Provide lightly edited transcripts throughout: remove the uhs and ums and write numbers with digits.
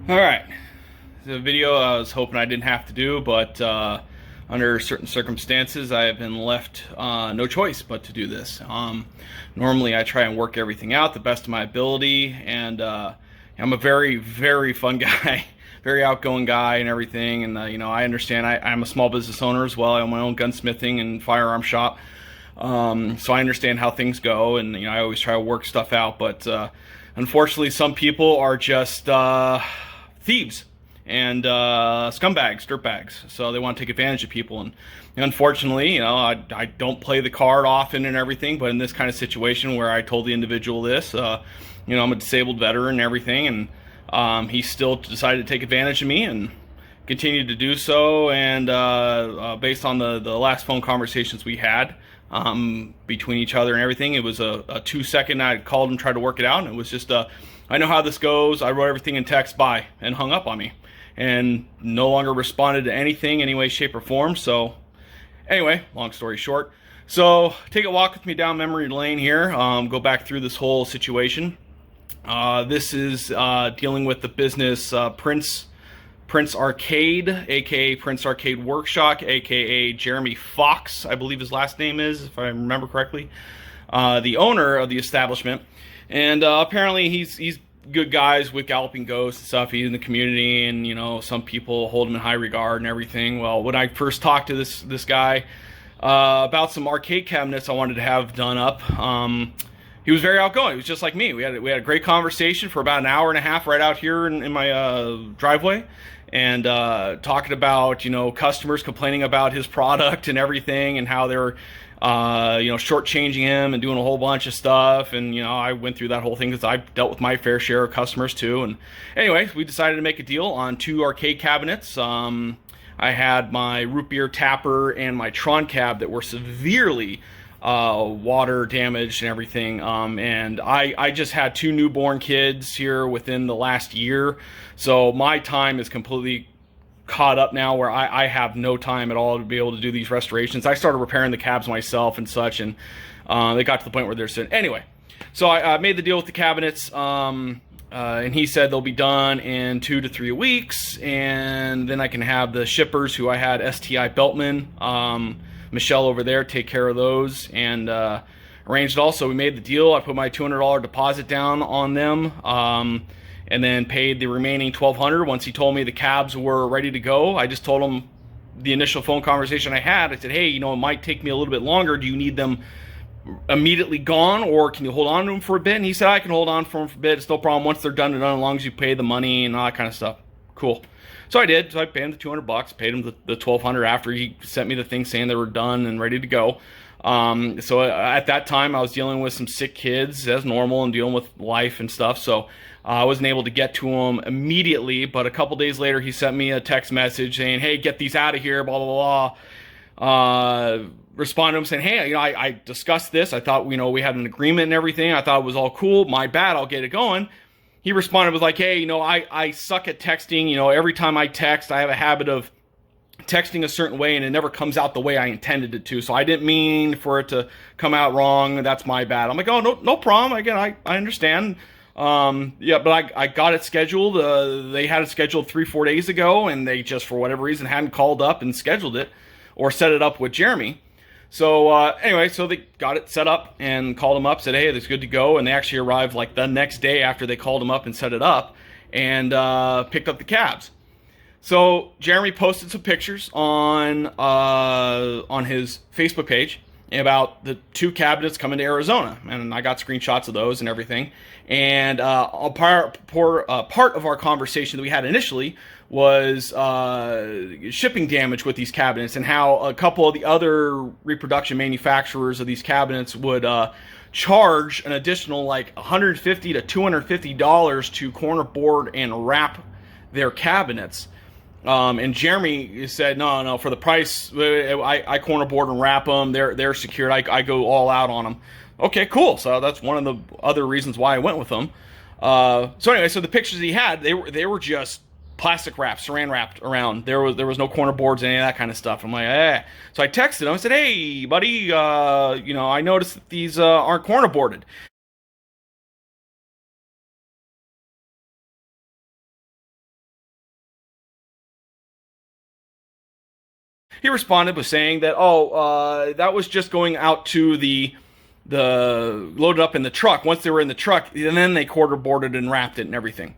Alright, the video I was hoping I didn't have to do, but under certain circumstances I have been left no choice but to do this. Normally I try and work everything out the best of my ability, and I'm a very, very fun guy, very outgoing guy and everything, and I understand I'm a small business owner as well. I own my own gunsmithing and firearm shop, so I understand how things go, and I always try to work stuff out, but unfortunately some people are just thieves and scumbags, dirtbags. So they want to take advantage of people, and unfortunately, I don't play the card often and everything. But in this kind of situation where I told the individual this, I'm a disabled veteran and everything, and he still decided to take advantage of me and continued to do so. And based on the last phone conversations we had between each other and everything, it was a 2-second. I called him, tried to work it out, and it was just I know how this goes. I wrote everything in text, bye, and hung up on me, and no longer responded to anything, any way, shape, or form. So anyway, long story short, so take a walk with me down memory lane here, go back through this whole situation. This is dealing with the business Prince Arcade, aka Prince Arcade Woodshop, aka Jeremy Fox, I believe his last name is, if I remember correctly, the owner of the establishment. And apparently he's good guys with Galloping Ghosts and stuff. He's in the community, and some people hold him in high regard and everything. Well, when I first talked to this guy about some arcade cabinets I wanted to have done up, he was very outgoing. He was just like me. We had a great conversation for about an hour and a half right out here in my driveway, and talking about customers complaining about his product and everything, and how they're shortchanging him and doing a whole bunch of stuff. And I went through that whole thing because I dealt with my fair share of customers too. And anyway, we decided to make a deal on 2 arcade cabinets. I had my root beer tapper and my Tron cab that were severely water damaged and everything, and I just had 2 newborn kids here within the last year, so my time is completely caught up now, where I have no time at all to be able to do these restorations. I started repairing the cabs myself and such, and they got to the point where they're sitting. Anyway, so I made the deal with the cabinets, and he said they'll be done in 2 to 3 weeks, and then I can have the shippers, who I had STI Beltman, Michelle over there, take care of those, and arranged it all. So we made the deal. I put my $200 deposit down on them, and then paid the remaining $1,200 once he told me the cabs were ready to go. I just told him the initial phone conversation I had. I said, hey, it might take me a little bit longer. Do you need them immediately gone, or can you hold on to them for a bit? And he said, I can hold on for them for a bit. It's no problem. Once they're done, as long as you pay the money and all that kind of stuff. Cool. So I did. So I paid him the $200, paid him the $1,200 after he sent me the thing saying they were done and ready to go. So at that time, I was dealing with some sick kids as normal and dealing with life and stuff. So I wasn't able to get to him immediately, but a couple days later, he sent me a text message saying, hey, get these out of here, blah, blah, blah. Responded to him saying, hey, I discussed this. I thought, we had an agreement and everything. I thought it was all cool. My bad. I'll get it going. He responded with like, hey, I suck at texting. Every time I text, I have a habit of texting a certain way, and it never comes out the way I intended it to. So I didn't mean for it to come out wrong. That's my bad. I'm like, oh, no problem. Again, I understand. Yeah, but I got it scheduled. They had it scheduled 3-4 days ago, and they just, for whatever reason, hadn't called up and scheduled it or set it up with Jeremy. So anyway, so they got it set up and called him up, said, hey, it's good to go. And they actually arrived like the next day after they called him up and set it up, and picked up the cabs. So Jeremy posted some pictures on his Facebook page about the 2 cabinets coming to Arizona, and I got screenshots of those and everything. And a part of our conversation that we had initially was shipping damage with these cabinets, and how a couple of the other reproduction manufacturers of these cabinets would charge an additional like $150 to $250 to corner board and wrap their cabinets. And Jeremy said, no, for the price, I corner board and wrap them. They're secured. I go all out on them. Okay, cool. So that's one of the other reasons why I went with them. So anyway, so the pictures he had, they were just plastic wrapped, saran wrapped around. There was no corner boards, any of that kind of stuff. I'm like, eh. So I texted him. I said, hey, buddy, I noticed that these aren't corner boarded. he responded with saying that, that was just going out to the loaded up in the truck. Once they were in the truck, and then they quarter boarded and wrapped it and everything.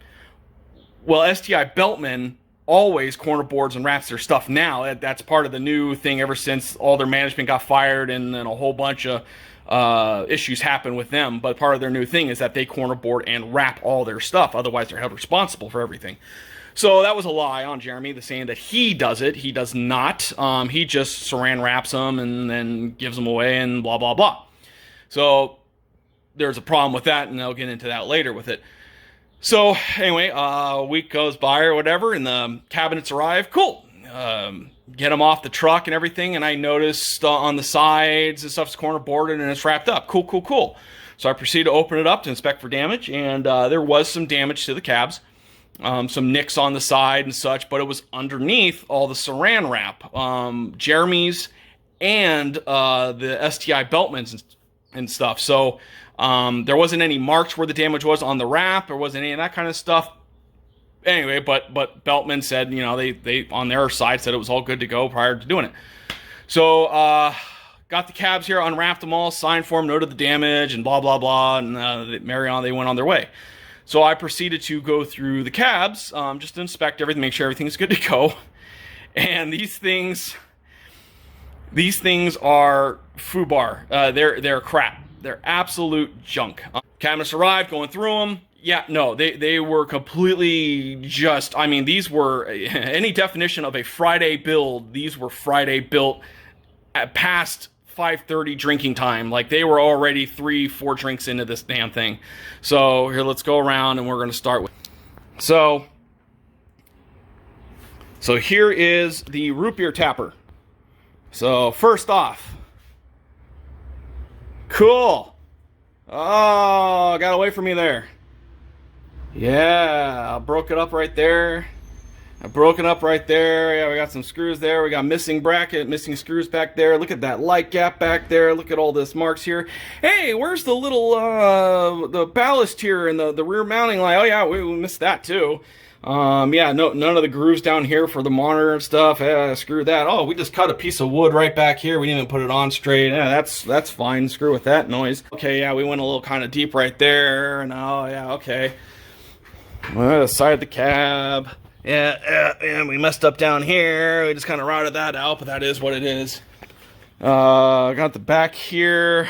Well, STI Beltman always corner boards and wraps their stuff now. That's part of the new thing ever since all their management got fired and then a whole bunch of issues happened with them. But part of their new thing is that they corner board and wrap all their stuff. Otherwise, they're held responsible for everything. So that was a lie on Jeremy, saying that he does it. He does not. He just saran wraps them and then gives them away and blah, blah, blah. So there's a problem with that, and I'll get into that later with it. So anyway, a week goes by or whatever, and the cabinets arrive. Cool. Get them off the truck and everything, and I noticed on the sides the stuff's corner boarded and it's wrapped up. Cool, cool, cool. So I proceed to open it up to inspect for damage, and there was some damage to the cabs. Some nicks on the side and such, but it was underneath all the saran wrap. Jeremy's and the STI Beltman's and stuff. So there wasn't any marks where the damage was on the wrap. There wasn't any of that kind of stuff. Anyway, but Beltman said, they on their side said it was all good to go prior to doing it. So got the cabs here, unwrapped them all, signed for them, noted the damage, and blah, blah, blah. And they went on their way. So I proceeded to go through the cabs, just to inspect everything, make sure everything's good to go. And these things are foobar. They're crap. They're absolute junk. Cabinets arrived, going through them. Yeah, no, they were completely just, these were, any definition of a Friday build, these were Friday built at past 5:30 drinking time. Like, they were already 3-4 drinks into this damn thing. So here, let's go around and we're going to start with. So here is the root beer tapper. So first off, cool. Oh, got away from me there. Yeah, I broke it up right there. Yeah, we got some screws there. We got missing screws back there. Look at that light gap back there. Look at all this marks here. Hey, where's the little, the ballast here and the rear mounting line? Oh yeah, we missed that too. Yeah, none of the grooves down here for the monitor and stuff. Screw that. Oh, we just cut a piece of wood right back here. We didn't even put it on straight. Yeah, that's fine. Screw with that noise. Okay, yeah, we went a little kind of deep right there. And oh, yeah, okay. Well, the side of the cab. Yeah, we messed up down here. We just kind of routed that out, but that is what it is. Got the back here.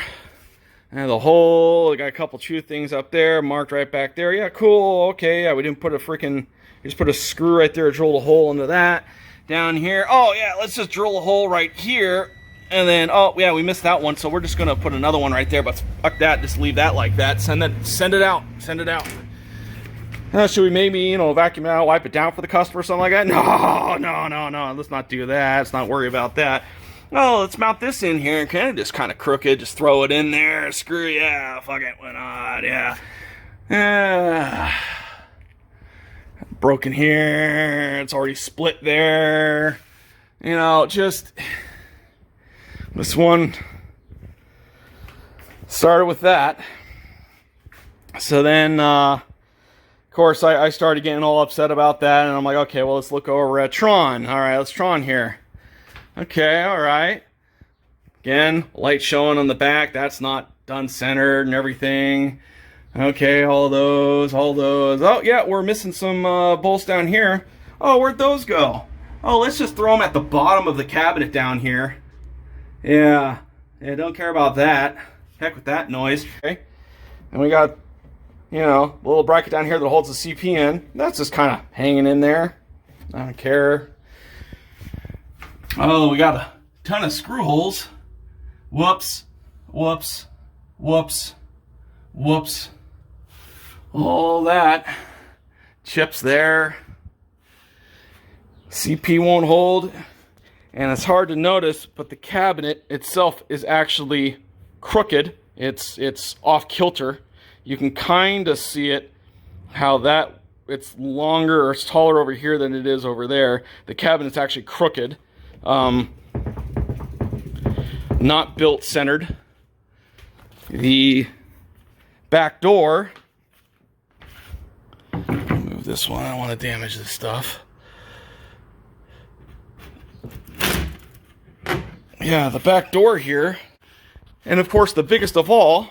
And the hole. We got a couple chew things up there, marked right back there. Yeah, cool. Okay, yeah, we didn't put we just put a screw right there, drilled a hole into that. Down here. Oh, yeah, let's just drill a hole right here. And then, oh, yeah, we missed that one, so we're just going to put another one right there. But fuck that. Just leave that like that. Send it out. Should we maybe, vacuum it out, wipe it down for the customer or something like that? No. Let's not do that. Let's not worry about that. Oh, let's mount this in here. Kind of just kind of crooked. Just throw it in there. Screw, yeah. Fuck it. Why not? Yeah. Broken here. It's already split there. Just this one started with that. So then, of course, I started getting all upset about that. And I'm like, okay, well, let's look over at Tron. All right, let's Tron here. Okay, all right. Again, light showing on the back. That's not done centered and everything. Okay, all those. Oh, yeah, we're missing some bolts down here. Oh, where'd those go? Oh, let's just throw them at the bottom of the cabinet down here. Yeah, don't care about that. Heck with that noise. Okay, and we got, a little bracket down here that holds the CP in. That's just kind of hanging in there. I don't care. Oh, we got a ton of screw holes. Whoops. All that. Chips there. CP won't hold. And it's hard to notice, but the cabinet itself is actually crooked. It's off kilter. You can kind of see it, how it's longer or it's taller over here than it is over there. The cabinet's actually crooked. Not built centered. The back door, move this one, I don't want to damage this stuff. yeah, the back door here. And of course, the biggest of all,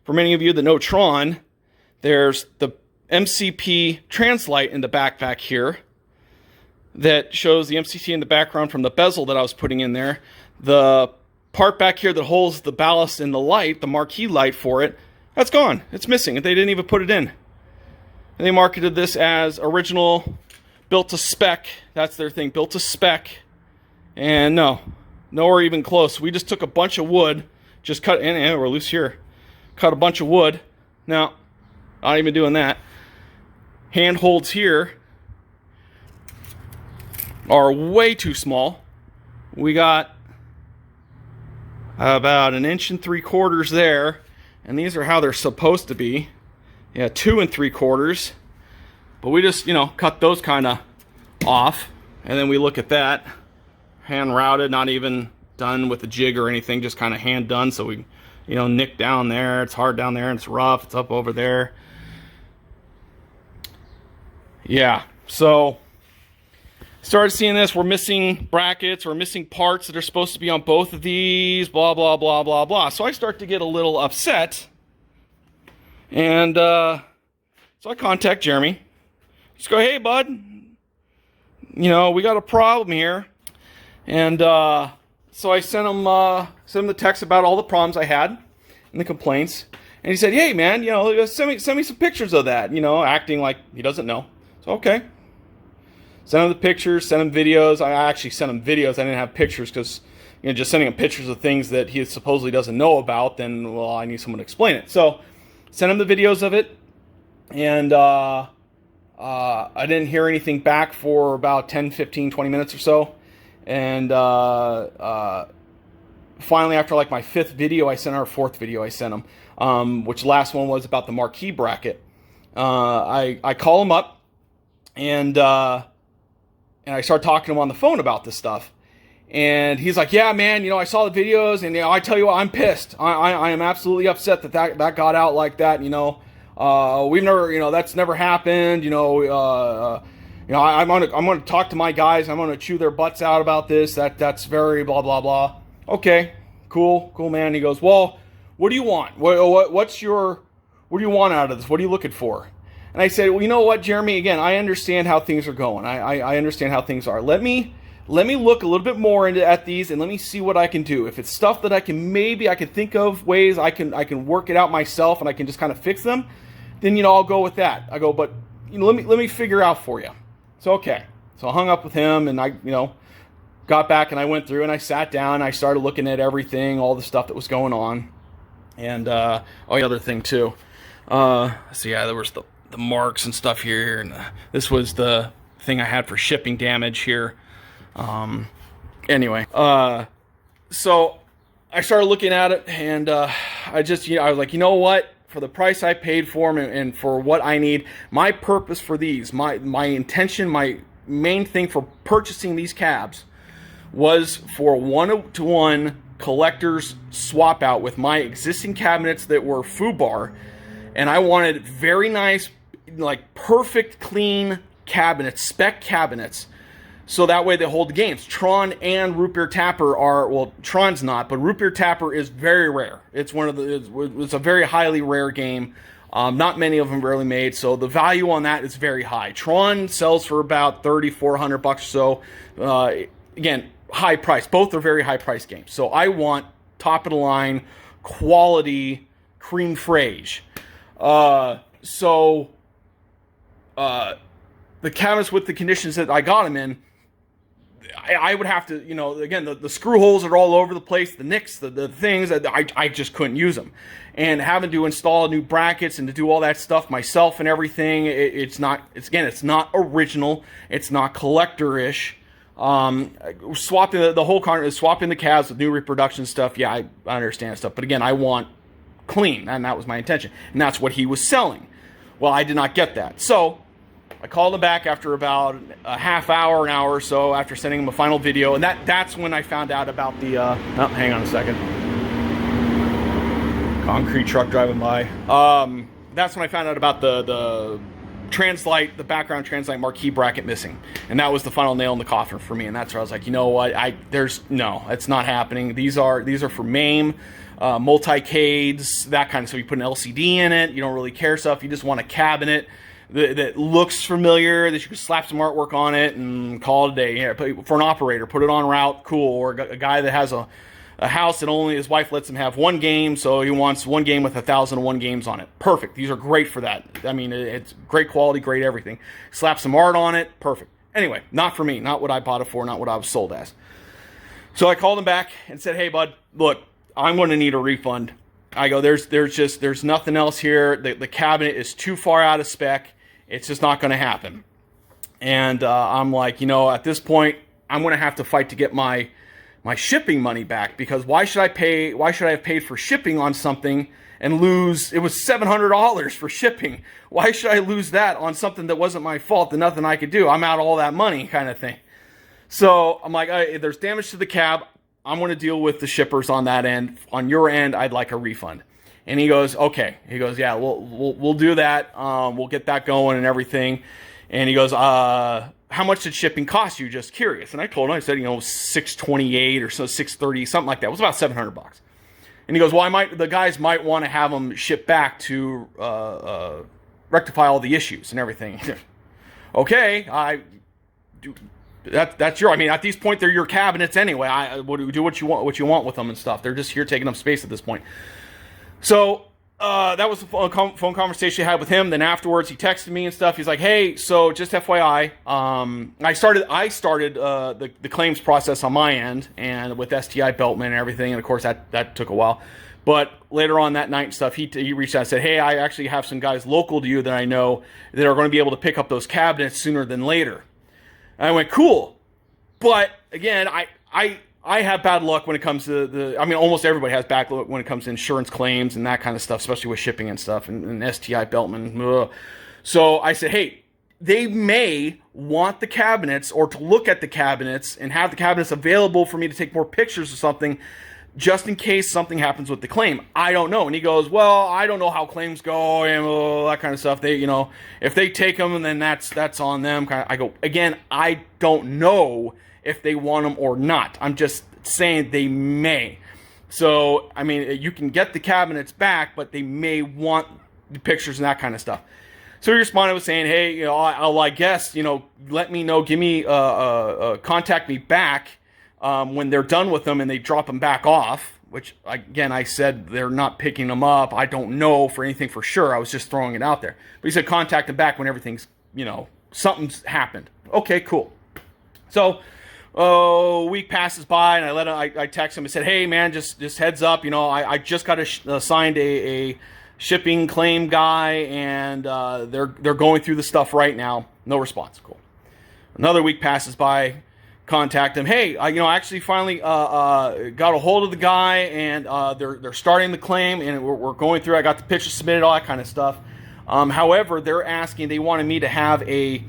for many of you that know Tron, there's the MCP translight in the back here that shows the MCP in the background from the bezel that I was putting in there. The part back here that holds the ballast and the light, the marquee light for it, that's gone. It's missing. They didn't even put it in. And they marketed this as original, built to spec. That's their thing, built to spec. And no, nowhere even close. We just took a bunch of wood, just cut, and we're loose here. Cut a bunch of wood. Now, not even doing that. Handholds here are way too small. We got about 1 3/4 inches there, and these are how they're supposed to be. Yeah, 2 3/4. But we just, you know, cut those kind of off, and then we look at that, hand routed, not even done with a jig or anything, just kind of hand done. So we, you know, nick down there. It's hard down there, and it's rough. It's up over there. Yeah, so started seeing this. We're missing brackets. We're missing parts that are supposed to be on both of these. Blah, blah, blah, blah, blah. So I start to get a little upset. And so I contact Jeremy. Just go, hey, bud. You know, we got a problem here. And so I sent him the text about all the problems I had and the complaints. And he said, hey, man, you know, send me some pictures of that. You know, acting like he doesn't know. So, okay. Send him the pictures, send him videos. I actually sent him videos. I didn't have pictures because, you know, just sending him pictures of things that he supposedly doesn't know about, then, well, I need someone to explain it. So, sent him the videos of it. And I didn't hear anything back for about 10, 15, 20 minutes or so. And finally, after like my 5th video, I sent our 4th video I sent him, which last one was about the marquee bracket. I call him up, and I start talking to him on the phone about this stuff. And he's like, yeah, man, you know, I saw the videos, and, you know, I tell you what, I'm pissed. I am absolutely upset that got out like that, you know. We've never, you know, that's never happened, you know, I'm gonna talk to my guys. I'm gonna chew their butts out about this. That's very blah blah blah. Okay, cool, man. He goes, well, what do you want? What do you want out of this? What are you looking for? And I said, well, you know what, Jeremy? Again, I understand how things are going. I understand how things are. Let me look a little bit more at these, and let me see what I can do. If it's stuff that I can think of ways I can work it out myself, and I can just kind of fix them, then, you know, I'll go with that. I go, but, you know, let me figure out for you. So, okay. So I hung up with him, and I, you know, got back, and I went through, and I sat down, and I started looking at everything, all the stuff that was going on. And, the other thing too. So yeah, there was the marks and stuff here, and this was the thing I had for shipping damage here. Anyway, so I started looking at it, and I just, you know, I was like, you know what? For the price I paid for them, and for what I need, my purpose for these, my intention, my main thing for purchasing these cabs was for one-to-one collector's swap out with my existing cabinets that were FUBAR, and I wanted very nice, like perfect clean cabinets, spec cabinets, so that way they hold the games. Tron and Root Beer Tapper are, well, Tron's not, but Root Beer Tapper is very rare. It's it's a very highly rare game. Not many of them really made, so the value on that is very high. Tron sells for about $3,400 or so. Again, high price. Both are very high price games. So I want top of the line, quality, cream frage. The cabinets with the conditions that I got them in, I would have to, you know, again, the screw holes are all over the place, the nicks, the things, that I just couldn't use them. And having to install new brackets and to do all that stuff myself and everything, it's not original, it's not collector-ish. Swapping the whole car, swapping the cabs with new reproduction stuff, yeah, I understand stuff. But again, I want clean, and that was my intention. And that's what he was selling. Well, I did not get that. So I called him back after about a half hour, an hour or so, after sending him a final video, and that's when I found out about the, oh, hang on a second. Concrete truck driving by. That's when I found out about the translite, the background translite marquee bracket missing. And that was the final nail in the coffin for me. And that's where I was like, you know what, no, it's not happening. These are for MAME, multi-cades, that kind of stuff. You put an LCD in it, you don't really care stuff. You just want a cabinet that looks familiar, that you can slap some artwork on it and call it a day. Yeah, for an operator, put it on route, cool. Or a guy that has a house that only his wife lets him have one game, so he wants one game with 1,001 games on it. Perfect. These are great for that. I mean, it's great quality, great everything. Slap some art on it, perfect. Anyway, not for me, not what I bought it for, not what I was sold as. So I called him back and said, hey, bud, look, I'm going to need a refund. I go, there's nothing else here. The cabinet is too far out of spec. It's just not going to happen. And I'm like, at this point, I'm going to have to fight to get my shipping money back, because why should I have paid for shipping on something and lose? It was $700 for shipping. Why should I lose that on something that wasn't my fault, and nothing I could do? I'm out all that money, kind of thing. So I'm like, there's damage to the cab. I'm going to deal with the shippers on that end. On your end, I'd like a refund. And he goes, okay. He goes, yeah, we'll do that. We'll get that going and everything. And he goes, how much did shipping cost you? Just curious. And I told him, I said, $628 or so, $630, something like that. It was about $700. And he goes, well, the guys might want to have them shipped back to rectify all the issues and everything. Okay, that's your. I mean, at this point, they're your cabinets anyway. Do what you want with them and stuff. They're just here taking up space at this point. So that was the phone conversation I had with him. Then afterwards, he texted me and stuff. He's like, "Hey, so just FYI, I started the claims process on my end, and with STI Beltman and everything, and of course that took a while. But later on that night and stuff, he reached out and said, "Hey, I actually have some guys local to you that I know that are going to be able to pick up those cabinets sooner than later." And I went, "Cool," but again, I have bad luck when it comes to almost everybody has bad luck when it comes to insurance claims and that kind of stuff, especially with shipping and stuff, and STI Beltman. Ugh. So I said, hey, they may want the cabinets, or to look at the cabinets and have the cabinets available for me to take more pictures or something, just in case something happens with the claim. I don't know. And he goes, well, I don't know how claims go and that kind of stuff. They, if they take them, then that's on them. I go, again, I don't know if they want them or not. I'm just saying they may. So, I mean, you can get the cabinets back, but they may want the pictures and that kind of stuff. So he responded with saying, hey, I guess, let me know, give me, contact me back when they're done with them and they drop them back off, which, again, I said they're not picking them up. I don't know for anything for sure. I was just throwing it out there. But he said contact them back when everything's, something's happened. Okay, cool. So, a week passes by, and I text him and said, hey, man, just heads up, I just got assigned a shipping claim guy, and they're going through the stuff right now. No response. Cool. Another week passes by, contact him. Hey, I actually finally got a hold of the guy, and they're starting the claim, and we're going through. I got the pictures submitted, all that kind of stuff. However, they wanted me to have a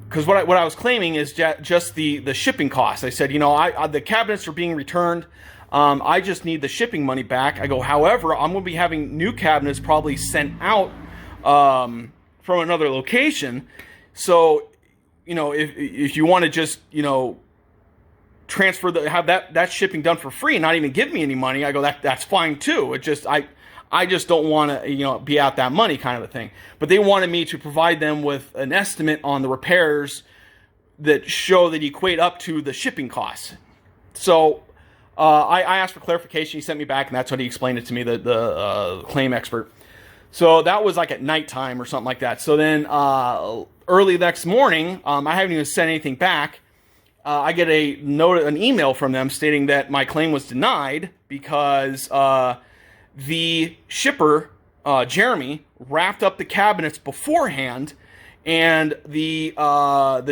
because what I was claiming is just the shipping costs. I said, the cabinets are being returned. I just need the shipping money back. I go, however, I'm going to be having new cabinets probably sent out from another location. So, if you want to just, transfer have that shipping done for free and not even give me any money, I go, that's fine too. It just, I just don't want to, be out that money kind of a thing. But they wanted me to provide them with an estimate on the repairs that show that equate up to the shipping costs. So I asked for clarification. He sent me back, and that's when he explained it to me, the claim expert. So that was like at nighttime or something like that. So then early the next morning, I haven't even sent anything back. I get an email from them stating that my claim was denied because the shipper, Jeremy, wrapped up the cabinets beforehand, and the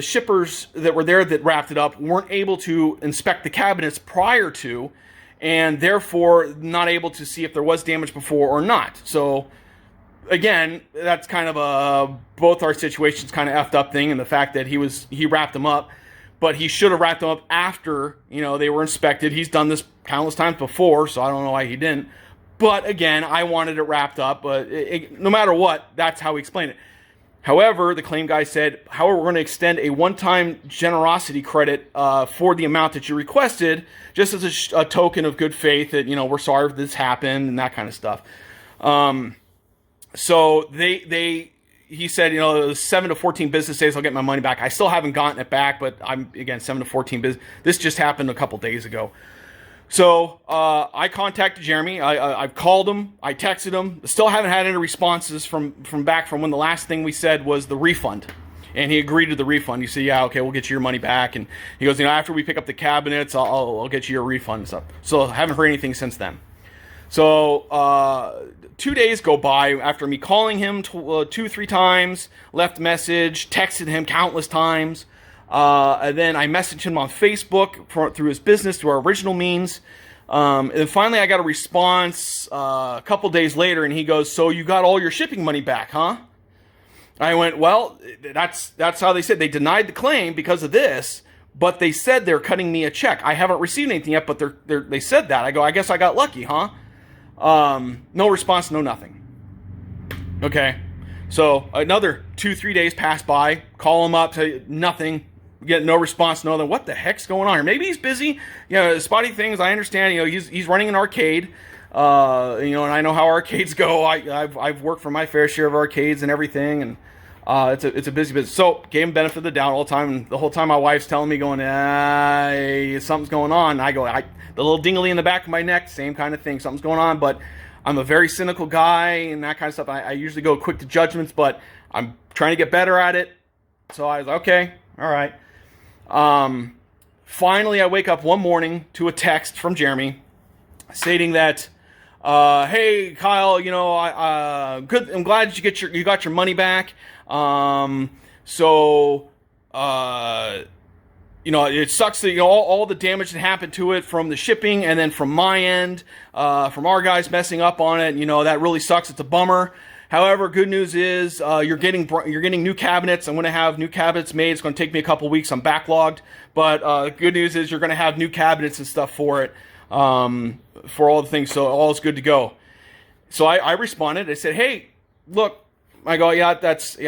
shippers that were there that wrapped it up weren't able to inspect the cabinets prior to, and therefore not able to see if there was damage before or not. So, again, that's kind of both our situations kind of effed up thing, and the fact that he wrapped them up, but he should have wrapped them up after they were inspected. He's done this countless times before, so I don't know why he didn't. But again, I wanted it wrapped up. But no matter what, that's how he explained it. However, the claim guy said, however, we're going to extend a one-time generosity credit for the amount that you requested, just as a token of good faith that, you know, we're sorry if this happened and that kind of stuff. So he said, you know, 7 to 14 business days, I'll get my money back. I still haven't gotten it back, but again, 7 to 14 business. This just happened a couple days ago. So I contacted Jeremy. I've called him. I texted him. Still haven't had any responses from back from when the last thing we said was the refund. And he agreed to the refund. He said, yeah, okay, we'll get you your money back. And he goes, you know, after we pick up the cabinets, I'll get you your refund and stuff. So I haven't heard anything since then. So 2 days go by after me calling him 2-3 times, left a message, texted him countless times. And then I messaged him on Facebook through his business, through our original means. And then finally I got a response a couple days later, and he goes, so you got all your shipping money back, huh? I went, well, that's how they said. They denied the claim because of this, but they said they're cutting me a check. I haven't received anything yet, but they said that. I go, I guess I got lucky, huh? No response, no nothing. Okay. So another 2-3 days pass by, call him up, say nothing. Get no response, no. Then what the heck's going on here? Maybe he's busy. You know, spotty things. I understand. You know, he's running an arcade. You know, and I know how arcades go. I've worked for my fair share of arcades and everything, and it's a busy business. So gave him benefit of the doubt all the time. And the whole time my wife's telling me, going, something's going on. I go, the little dingly in the back of my neck, same kind of thing. Something's going on, but I'm a very cynical guy and that kind of stuff. I usually go quick to judgments, but I'm trying to get better at it. So I was like, okay, all right. Finally, I wake up one morning to a text from Jeremy stating that, hey, Kyle, you know, good. I'm glad that you got your money back. So, you know, it sucks that, you know, all the damage that happened to it from the shipping and then from my end, from our guys messing up on it. You know, that really sucks. It's a bummer. However, good news is you're getting new cabinets. I'm going to have new cabinets made. It's going to take me a couple weeks. I'm backlogged. But good news is you're going to have new cabinets and stuff for it, for all the things. So all is good to go. So I responded. I said, hey, look. I go, yeah,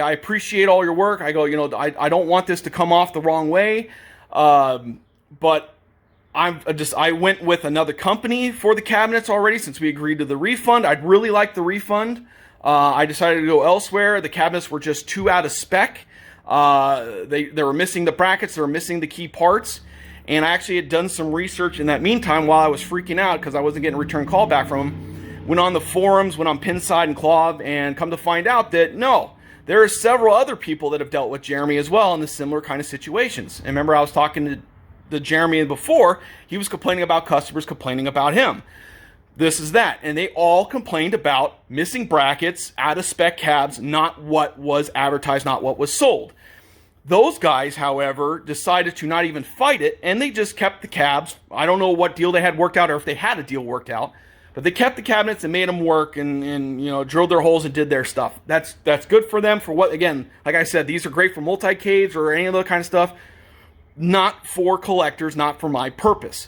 I appreciate all your work. I go, you know, I don't want this to come off the wrong way. But I went with another company for the cabinets already since we agreed to the refund. I'd really like the refund. I decided to go elsewhere. The cabinets were just too out of spec. They were missing the brackets. They were missing the key parts. And I actually had done some research in that meantime while I was freaking out because I wasn't getting a return call back from them. Went on the forums, went on Pinside and Clov, and come to find out that no, there are several other people that have dealt with Jeremy as well in the similar kind of situations. And remember, I was talking to Jeremy before. He was complaining about customers complaining about him. This is that. And they all complained about missing brackets, out-of-spec cabs, not what was advertised, not what was sold. Those guys, however, decided to not even fight it, and they just kept the cabs. I don't know what deal they had worked out or if they had a deal worked out, but they kept the cabinets and made them work and you know, drilled their holes and did their stuff. That's good for them for what, again, like I said, these are great for multi-caves or any other kind of stuff, not for collectors, not for my purpose.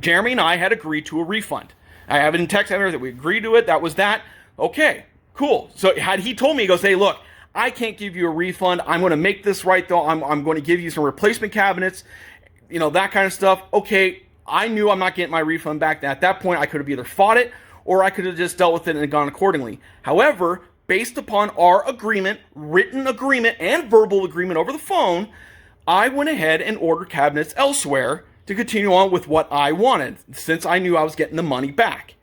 Jeremy and I had agreed to a refund. I have it in text that we agreed to it. That was that. Okay, cool. So had he told me, he goes, hey, look, I can't give you a refund. I'm going to make this right, though. I'm going to give you some replacement cabinets, you know, that kind of stuff. Okay, I knew I'm not getting my refund back. At that point, I could have either fought it or I could have just dealt with it and gone accordingly. However, based upon our agreement, written agreement and verbal agreement over the phone, I went ahead and ordered cabinets elsewhere to continue on with what I wanted, since I knew I was getting the money back.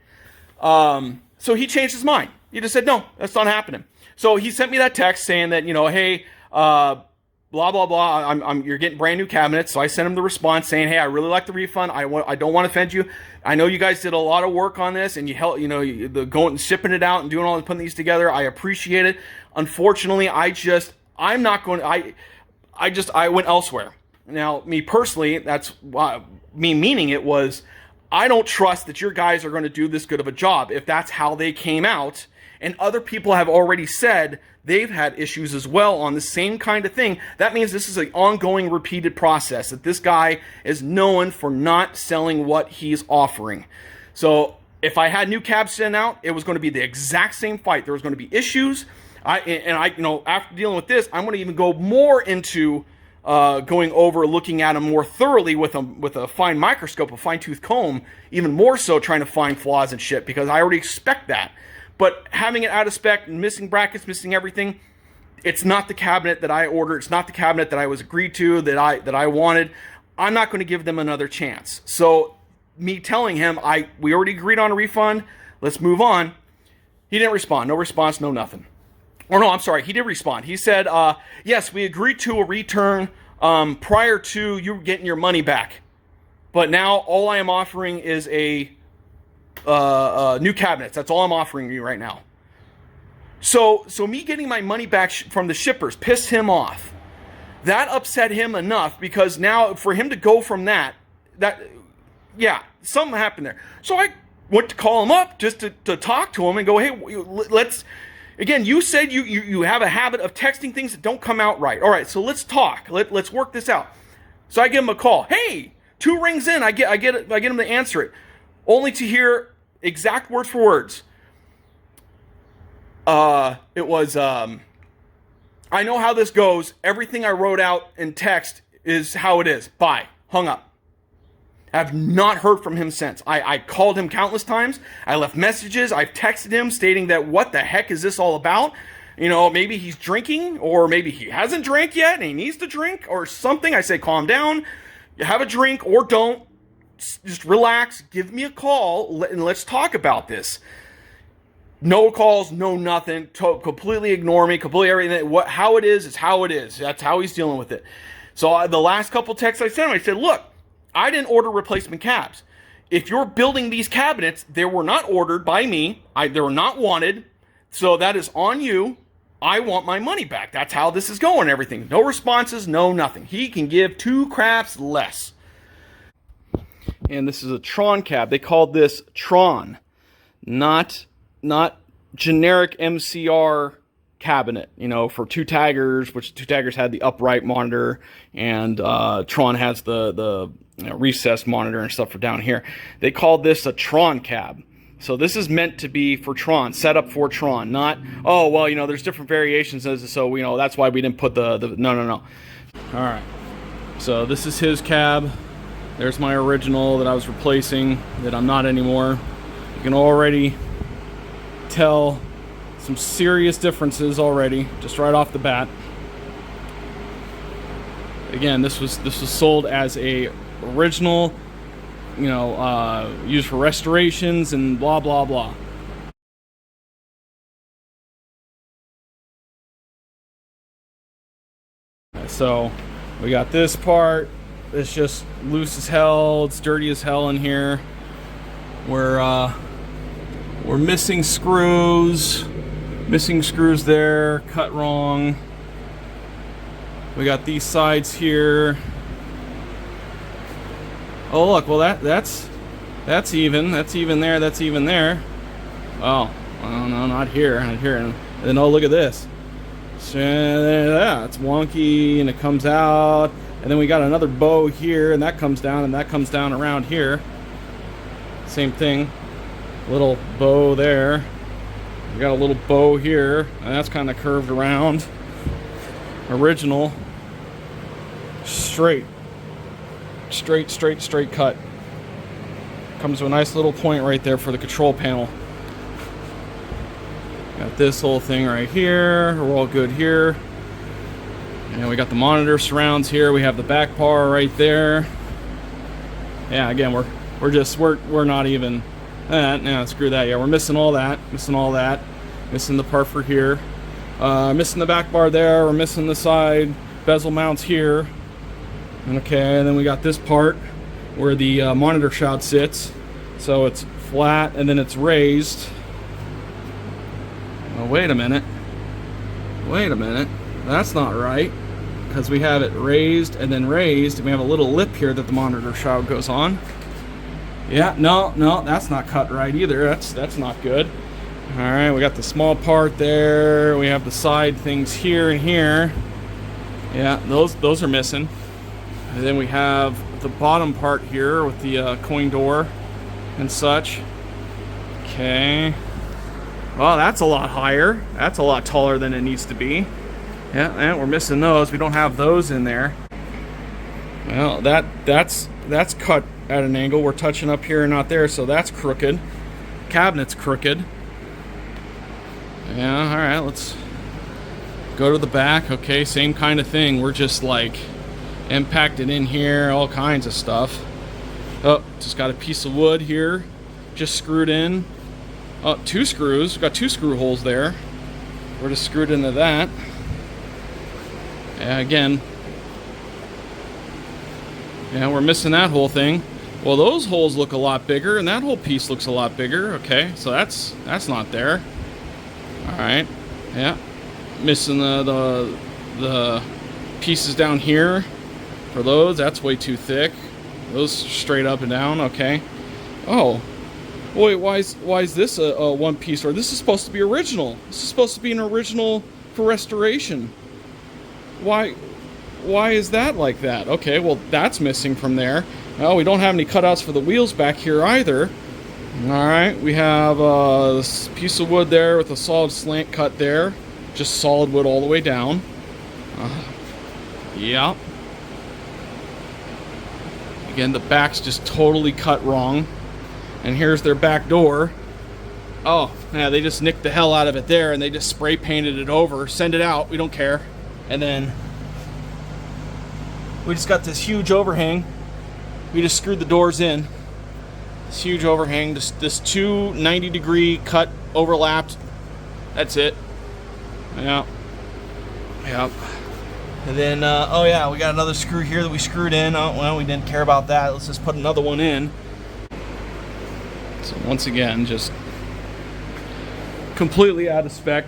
So he changed his mind. He just said, no, that's not happening. So he sent me that text saying that, you know, hey, blah, blah, blah, you're getting brand new cabinets. So I sent him the response saying, hey, I really like the refund. I don't want to offend you. I know you guys did a lot of work on this and you helped, you know, the going and shipping it out and doing all and putting these together. I appreciate it. Unfortunately, I went elsewhere. Now, me personally, that's why, me meaning it was, I don't trust that your guys are going to do this good of a job if that's how they came out. And other people have already said they've had issues as well on the same kind of thing. That means this is an ongoing, repeated process, that this guy is known for not selling what he's offering. So if I had new cabs sent out, it was going to be the exact same fight. There was going to be issues. After dealing with this, I'm going to even go more into going over, looking at them more thoroughly with a fine microscope, a fine-tooth comb, even more so trying to find flaws and shit, because I already expect that. But having it out of spec, missing brackets, missing everything, it's not the cabinet that I ordered. It's not the cabinet that I was agreed to, that I wanted. I'm not going to give them another chance. So me telling him, we already agreed on a refund, let's move on. He didn't respond. No response, no nothing. Or no, I'm sorry, he did respond. He said, yes, we agreed to a return prior to you getting your money back. But now all I am offering is a new cabinets. That's all I'm offering you right now. So me getting my money back from the shippers pissed him off. That upset him enough, because now for him to go from that, yeah, something happened there. So I went to call him up just to talk to him and go, hey, let's... Again, you said you have a habit of texting things that don't come out right. All right, so let's talk. Let's work this out. So I give him a call. Hey, 2 rings in, I get him to answer it, only to hear exact words for words. It was, I know how this goes. Everything I wrote out in text is how it is. Bye. Hung up. I've not heard from him since. I called him countless times. I left messages. I've texted him stating that what the heck is this all about? Maybe he's drinking, or maybe he hasn't drank yet and he needs to drink or something. I say, calm down. You have a drink or don't. Just relax. Give me a call and let's talk about this. No calls, no nothing. Completely ignore me. Completely everything. How it is how it is. That's how he's dealing with it. So the last couple texts I sent him, I said, look, I didn't order replacement cabs. If you're building these cabinets, they were not ordered by me. They were not wanted. So that is on you. I want my money back. That's how this is going, everything. No responses, no nothing. He can give 2 craps less. And this is a Tron cab. They called this Tron, not generic MCR cabinet, for 2-taggers, which 2-taggers had the upright monitor, and Tron has the recessed monitor and stuff for down here. They called this a Tron cab. So this is meant to be for Tron, set up for Tron, not, oh, well, there's different variations, so, that's why we didn't put the no. All right, so this is his cab. There's my original that I was replacing, that I'm not anymore. You can already tell some serious differences already, just right off the bat. Again, this was sold as a original, used for restorations and blah blah blah. So we got this part. It's just loose as hell. It's dirty as hell in here. We're missing screws. Missing screws there, cut wrong. We got these sides here. Oh look, well that's even. That's even there. That's even there. Oh, no, not here. Not here. And then look at this. So, yeah, it's wonky and it comes out. And then we got another bow here, and that comes down, and that comes down around here. Same thing. Little bow there. We got a little bow here, and that's kind of curved around. Original. Straight cut. Comes to a nice little point right there for the control panel. Got this whole thing right here. We're all good here. And we got the monitor surrounds here. We have the back bar right there. Yeah, again, we're not even that. Yeah, screw that. Yeah, we're missing all that. Missing the part for here. Missing the back bar there. We're missing the side bezel mounts here. Okay, and then we got this part where the monitor shroud sits. So it's flat and then it's raised. Oh, wait a minute. That's not right, because we have it raised and then raised, and we have a little lip here that the monitor shroud goes on. Yeah, no, that's not cut right either. That's not good. All right, we got the small part there. We have the side things here and here. Yeah, those are missing. And then we have the bottom part here with the coin door and such. Okay. Oh, that's a lot higher. That's a lot taller than it needs to be. Yeah, and we're missing those. We don't have those in there. Well, that's cut at an angle. We're touching up here and not there, so that's crooked. Cabinet's crooked. Yeah, all right, let's go to the back. Okay, same kind of thing. We're just like impacted in here, all kinds of stuff. Oh, just got a piece of wood here, just screwed in. Oh, 2 screws. We've got 2 screw holes there. We're just screwed into that. Yeah, again. Yeah, we're missing that whole thing. Well, those holes look a lot bigger, and that whole piece looks a lot bigger. Okay, so that's not there. All right. Yeah, missing the pieces down here for those. That's way too thick. Those straight up and down. Okay. Oh. Wait, why is this a one piece? Or this is supposed to be original. This is supposed to be an original for restoration. Why is that like that? Okay, well, that's missing from there. Well, we don't have any cutouts for the wheels back here either. All right, we have this piece of wood there with a solid slant cut there. Just solid wood all the way down. Yeah. Again, the back's just totally cut wrong. And here's their back door. Oh, yeah, they just nicked the hell out of it there, and they just spray painted it over. Send it out, we don't care. And then we just got this huge overhang. We just screwed the doors in. This huge overhang, this 2 90-degree cut overlapped. That's it. Yeah. Yep. And then, oh yeah, we got another screw here that we screwed in. Oh, well, we didn't care about that. Let's just put another one in. So once again, just completely out of spec.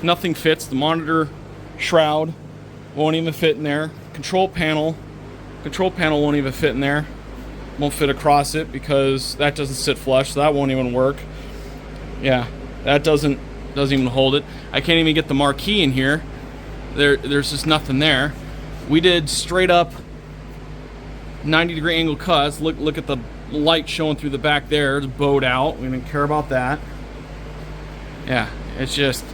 Nothing fits. The monitor shroud won't even fit in there. Control panel won't even fit in there. Won't fit across it because that doesn't sit flush, so that won't even work. Yeah, that doesn't even hold it. I can't even get the marquee in here. There's just nothing there. We did straight up 90-degree angle cuts. Look at the light showing through the back there. It's bowed out. We didn't care about that. Yeah, it's just,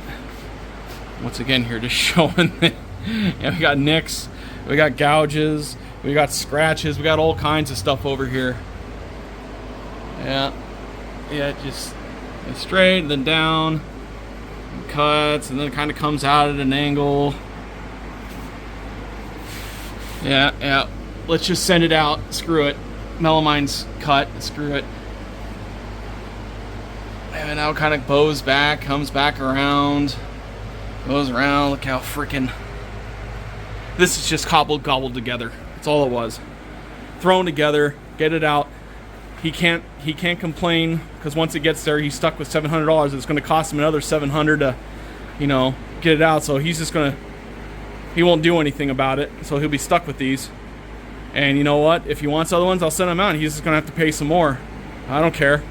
once again here, just showing that. Yeah, we got nicks, we got gouges, we got scratches, we got all kinds of stuff over here. Yeah, just straight and then down, and cuts, and then it kind of comes out at an angle. Yeah, let's just send it out. Screw it. Melamine's cut. Screw it. And now it kind of bows back, comes back around, goes around. Look how freaking. This is just gobbled together. That's all it was. Thrown together. Get it out. He can't complain because once it gets there, he's stuck with $700. It's going to cost him another $700 to, get it out. So he's just going to. He won't do anything about it. So he'll be stuck with these. And you know what? If he wants other ones, I'll send them out. And he's just going to have to pay some more. I don't care.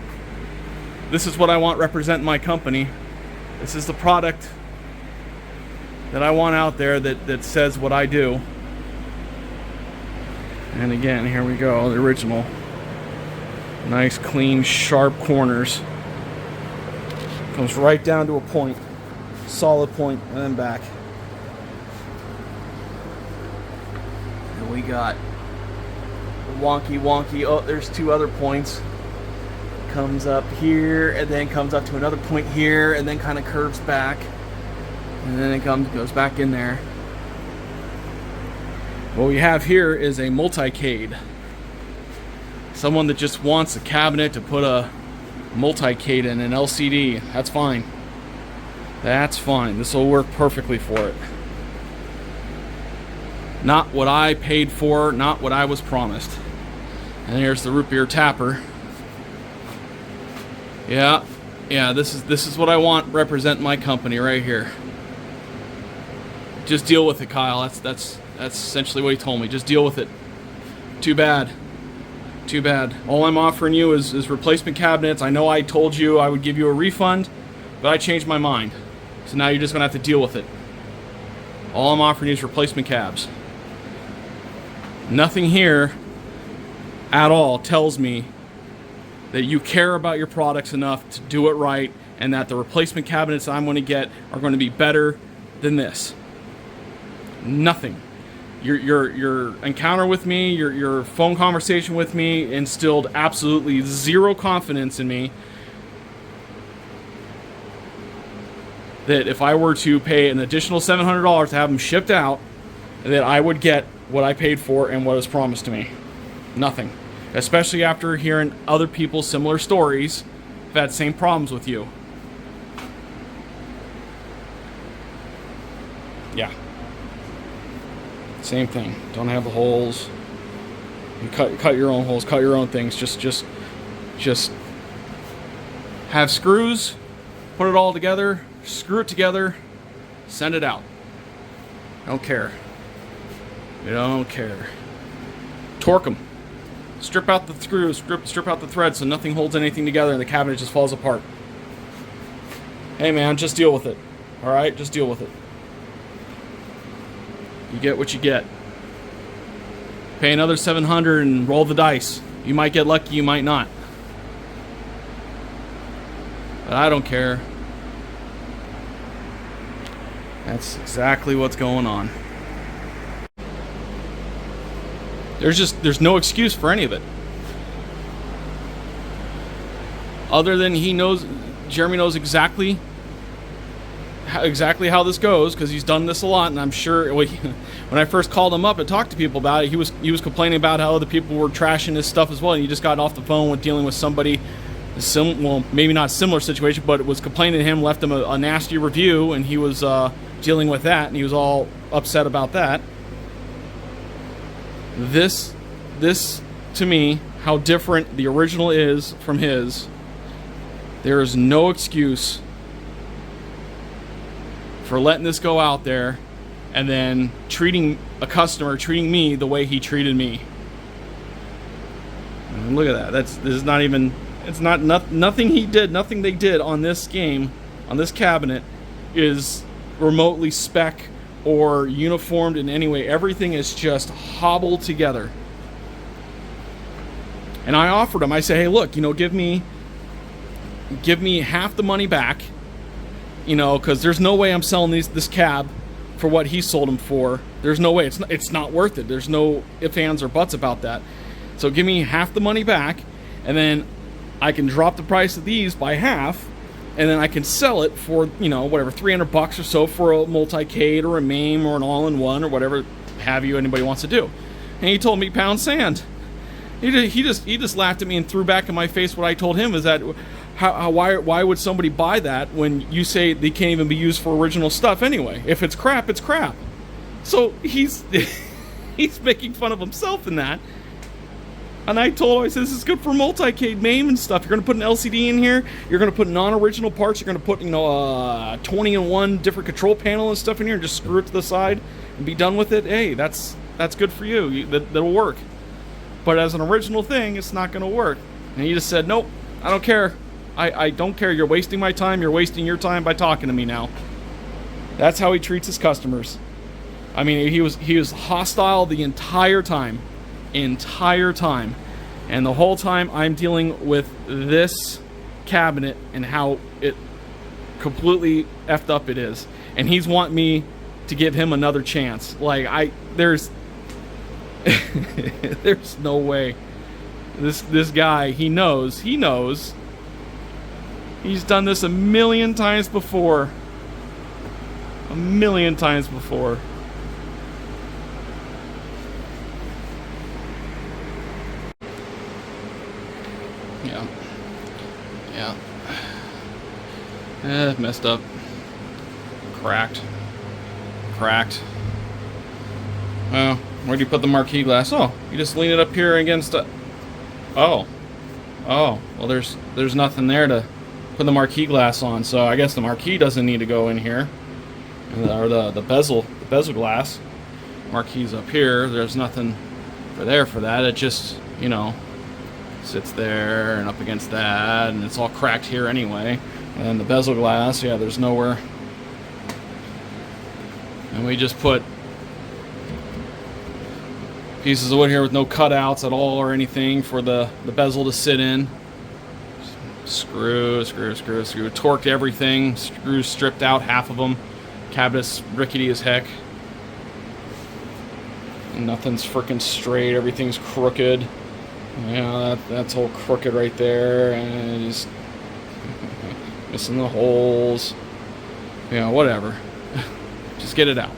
This is what I want representing my company. This is the product that I want out there that says what I do. And again, here we go. The original. Nice, clean, sharp corners. Comes right down to a point. Solid point, and then back. And we got wonky. Oh, there's 2 other points. Comes up here and then comes up to another point here and then kind of curves back and then it goes back in there. What we have here is a multi-cade. Someone that just wants a cabinet to put a multi-cade in, an LCD. That's fine. That's fine. This will work perfectly for it. Not what I paid for, not what I was promised. And here's the root beer tapper. Yeah, this is what I want representing my company right here. Just deal with it, Kyle. That's essentially what he told me. Just deal with it. Too bad. All I'm offering you is replacement cabinets. I know I told you I would give you a refund, but I changed my mind. So now you're just gonna have to deal with it. All I'm offering you is replacement cabs. Nothing here at all tells me that you care about your products enough to do it right and that the replacement cabinets I'm going to get are going to be better than this. Nothing. Your encounter with me, your phone conversation with me instilled absolutely zero confidence in me that if I were to pay an additional $700 to have them shipped out, that I would get what I paid for and what was promised to me. Nothing. Especially after hearing other people's similar stories who've had same problems with you. Yeah. Same thing. Don't have the holes. You cut your own holes, cut your own things. Just have screws, put it all together, screw it together, send it out. Don't care. You don't care. Torque them. Strip out the screws, strip out the threads so nothing holds anything together and the cabinet just falls apart. Hey man, just deal with it. Alright, just deal with it. You get what you get. Pay another $700 and roll the dice. You might get lucky, you might not. But I don't care. That's exactly what's going on. There's no excuse for any of it. Other than Jeremy knows exactly how this goes, because he's done this a lot, and I'm sure when I first called him up and talked to people about it, he was complaining about how other people were trashing his stuff as well, and he just got off the phone with dealing with somebody, well, maybe not similar situation, but it was complaining to him, left him a nasty review, and he was dealing with that, and he was all upset about that. This to me, how different the original is from his, there is no excuse for letting this go out there and then treating me the way he treated me. And look at that. Nothing he did, nothing they did on this game, on this cabinet, is remotely spec or uniformed in any way. Everything is just hobbled together. And I offered him, I said, hey, look, give me half the money back, because there's no way I'm selling this cab for what he sold them for. There's no way. It's not worth it. There's no ifs, ands, or buts about that. So give me half the money back, and then I can drop the price of these by half, and then I can sell it for, whatever, $300 or so for a multi-cade or a MAME or an all-in-one or whatever have you anybody wants to do. And he told me pound sand. He just laughed at me and threw back in my face what I told him, is that why would somebody buy that when you say they can't even be used for original stuff anyway? If it's crap, it's crap. So he's making fun of himself in that. And I told him, I said, this is good for multi-cade MAME and stuff. You're going to put an LCD in here. You're going to put non-original parts. You're going to put, 20-in-1 different control panel and stuff in here and just screw it to the side and be done with it. Hey, that's good for you. That'll work. But as an original thing, it's not going to work. And he just said, nope, I don't care. I don't care. You're wasting my time. You're wasting your time by talking to me now. That's how he treats his customers. I mean, he was hostile the entire time. And the whole time I'm dealing with this cabinet and how it completely effed up it is, and he's wanting me to give him another chance. There's no way. This guy, he knows he's done this a million times before. Yeah. Messed up. Cracked. Well, where do you put the marquee glass? Oh, you just lean it up here against a... Oh, well, there's nothing there to put the marquee glass on, so I guess the marquee doesn't need to go in here. Or the bezel glass. Marquee's up here. There's nothing for that. It just, sits there and up against that, and it's all cracked here anyway. And the bezel glass, yeah, there's nowhere. And we just put pieces of wood here with no cutouts at all or anything for the bezel to sit in. Screw. Torqued everything. Screws stripped out, half of them. Cabinet's rickety as heck. Nothing's freaking straight. Everything's crooked. Yeah, that's all crooked right there, and just missing the holes. Yeah, whatever. Just get it out.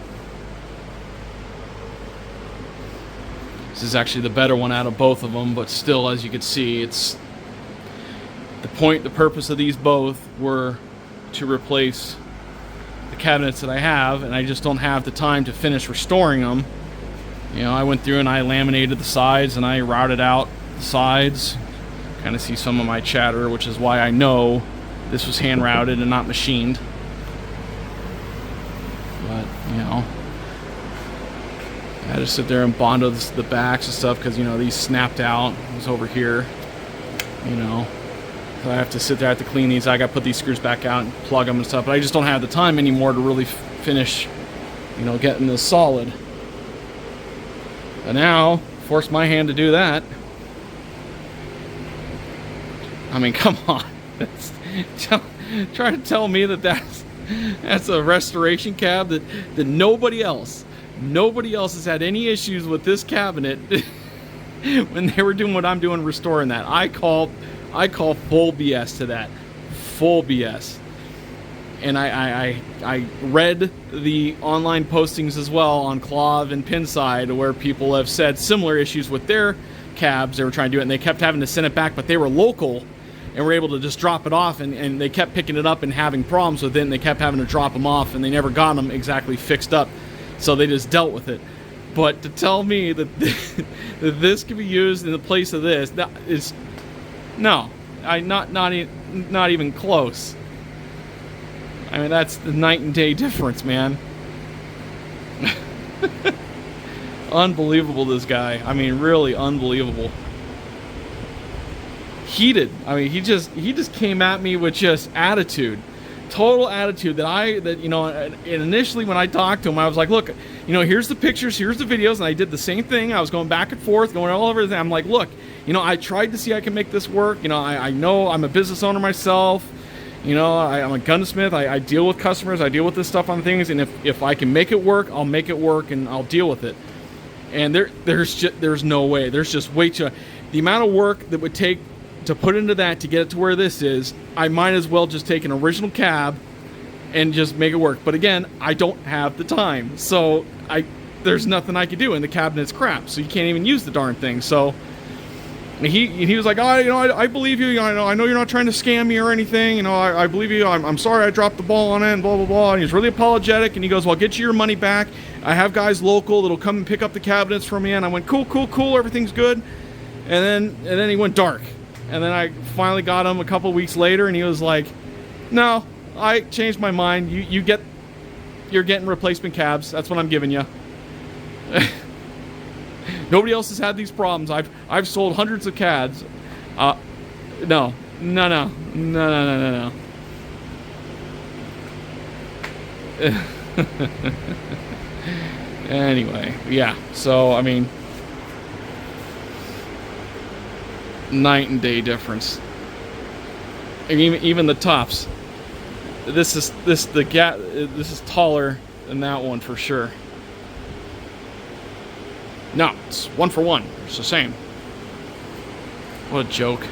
This is actually the better one out of both of them, but still, as you can see, it's the purpose of these both were to replace the cabinets that I have, and I just don't have the time to finish restoring them. You know, I went through and I laminated the sides and I routed out the sides. Kind of see some of my chatter, which is why I know this was hand routed and not machined. But, you know, I had to sit there and bond the backs and stuff because, you know, these snapped out. It was over here, you know. So I have to sit there, I have to clean these. I got to put these screws back out and plug them and stuff. But I just don't have the time anymore to really finish, you know, getting this solid. And now, force my hand to do that. I mean, come on. Try to tell me that that's a restoration cab that nobody else has had any issues with this cabinet when they were doing what I'm doing restoring that. I call full BS to that. Full BS. And I read the online postings as well on Clav and Pinside where people have said similar issues with their cabs. They were trying to do it and they kept having to send it back, but they were local and were able to just drop it off, and they kept picking it up and having problems with it, and they kept having to drop them off, and they never got them exactly fixed up, so they just dealt with it. But to tell me that that this can be used in the place of this, that is no, not even close. I mean, that's the night and day difference, man. Unbelievable, this guy. I mean, really unbelievable. Heated. I mean, he just came at me with just attitude, total attitude. That you know, and initially when I talked to him, I was like, look, you know, here's the pictures, here's the videos, and I did the same thing. I was going back and forth, going all over. I'm like, look, you know, I tried to see I can make this work. You know, I know I'm a business owner myself. You know, I'm a gunsmith. I deal with customers. I deal with this stuff on things, and if I can make it work, I'll make it work, and I'll deal with it. And there's no way. There's just way too. The amount of work that would take to put into that to get it to where this is, I might as well just take an original cab and just make it work. But again, I don't have the time, so there's nothing I can do, and the cabinet's crap, so you can't even use the darn thing. So he was like, oh, you know, I believe you. I know you're not trying to scam me or anything. You know, I believe you. I'm sorry I dropped the ball on it, and blah blah blah. And he's really apologetic, and he goes, well, I'll get you your money back. I have guys local that'll come and pick up the cabinets from you. And I went, cool, everything's good. And then he went dark. And then I finally got him a couple weeks later, and he was like, no, I changed my mind. You're getting replacement cabs. That's what I'm giving you. Nobody else has had these problems. I've sold hundreds of cabs. No. Anyway, yeah. So I mean, night and day difference. Even the tops. This is taller than that one for sure. No, it's one for one. It's the same. What a joke.